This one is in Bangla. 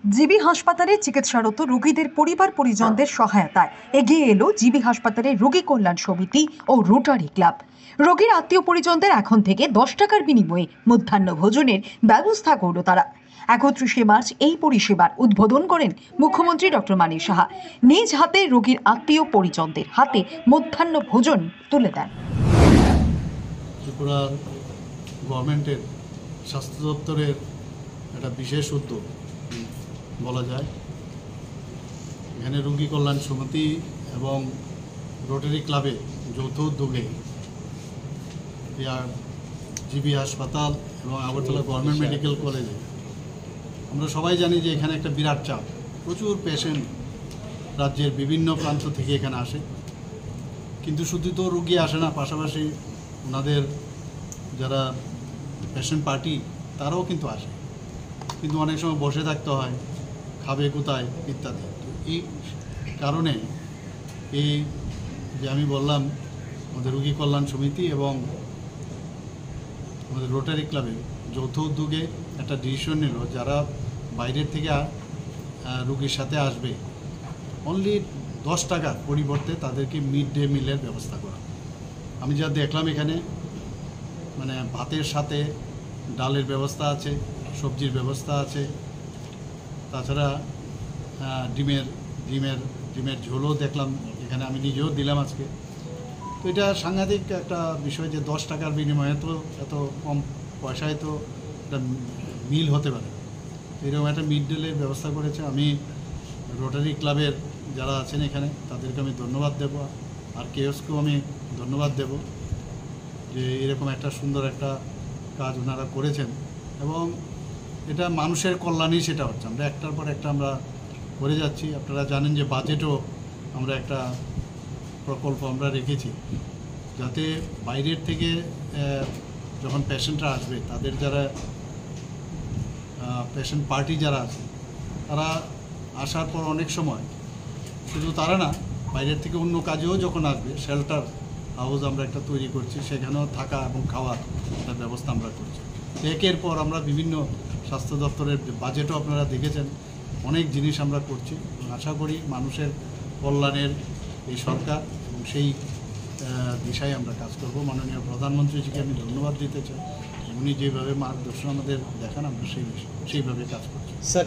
জিবি হাসপাতালে চিকিৎসারত রোগীদের পরিবার পরিজনদের সহায়তায় এগিয়ে এলো জিবি হাসপাতালের রোগী কল্যাণ সমিতি ও রোটারি ক্লাব। রোগীর আত্মীয় পরিজনদের এখন থেকে 10 টাকার বিনিময়ে মধ্যাহ্ন ভোজনের ব্যবস্থা করল তারা। 31শে মার্চ এই পরিষেবার উদ্বোধন করেন মুখ্যমন্ত্রী ডক্টর মানিক সাহা। নিজ হাতে রোগীর আত্মীয় পরিজনদের হাতে মধ্যাহ্ন ভোজন তুলে দেন। ত্রিপুরা গভর্নমেন্টের স্বাস্থ্য দপ্তরের একটা বিশেষ উদ্যোগ বলা যায়। এখানে রোগী কল্যাণ সমিতি এবং রোটারি ক্লাবে যৌথ উদ্যোগে জিবি হাসপাতাল এবং আগরতলা গভর্নমেন্ট মেডিকেল কলেজে আমরা সবাই জানি যে এখানে একটা বিরাট চাপ, প্রচুর পেশেন্ট রাজ্যের বিভিন্ন প্রান্ত থেকে এখানে আসে। কিন্তু শুধু তো রোগী আসে না, পাশাপাশি ওনাদের যারা পেশেন্ট পার্টি তারাও কিন্তু আসে, কিন্তু অনেক সময় বসে থাকতে হয়, খাবে কোথায় ইত্যাদি। তো এই কারণে এই যে আমি বললাম আমাদের রোগী কল্যাণ সমিতি এবং আমাদের রোটারি ক্লাবে যৌথ উদ্যোগে একটা ডিসিশন নিল, যারা বাইরের থেকে রোগীর সাথে আসবে অনলি 10 টাকার পরিবর্তে তাদেরকে মিড ডে মিলের ব্যবস্থা করা। আমি যা দেখলাম এখানে মানে ভাতের সাথে ডালের ব্যবস্থা আছে, সবজির ব্যবস্থা আছে, তাছাড়া ডিমের ঝোলও দেখলাম এখানে, আমি নিজেও দিলাম আজকে। তো এটা সাংঘাতিক একটা বিষয় যে 10 টাকার বিনিময়ে তো এত কম পয়সায় তো একটা মিল হতে পারে। এরকম একটা মিড ডেলের ব্যবস্থা করেছে। আমি রোটারি ক্লাবের যারা আছেন এখানে তাদেরকে আমি ধন্যবাদ দেব, আর কেওসকেও আমি ধন্যবাদ দেব যে এরকম একটা সুন্দর একটা কাজ ওনারা করেছেন এবং এটা মানুষের কল্যাণেই সেটা হচ্ছে। আমরা একটার পর একটা আমরা করে যাচ্ছি। আপনারা জানেন যে বাজেটও আমরা একটা প্রকল্প আমরা রেখেছি, যাতে বাইরের থেকে যখন পেশেন্টরা আসবে তাদের যারা পেশেন্ট পার্টি যারা আছে তারা আসার পর অনেক সময় শুধু তারা না, বাইরের থেকে অন্য কাজেও যখন আসবে শেল্টার হাউস আমরা একটা তৈরি করছি, সেখানেও থাকা এবং খাওয়ার একটা ব্যবস্থা আমরা করছি। একের পর আমরা বিভিন্ন স্বাস্থ্য দপ্তরের বাজেটও আপনারা দেখেছেন, অনেক জিনিস আমরা করছি। আশা করি মানুষের কল্যাণের এই সরকার এবং সেই দিশায় আমরা কাজ করব। মাননীয় প্রধানমন্ত্রীজিকে আমি ধন্যবাদ দিতে চাই, উনি যেভাবে মার্গদর্শন আমাদের দেখান আমরা সেইভাবে কাজ করছি। স্যার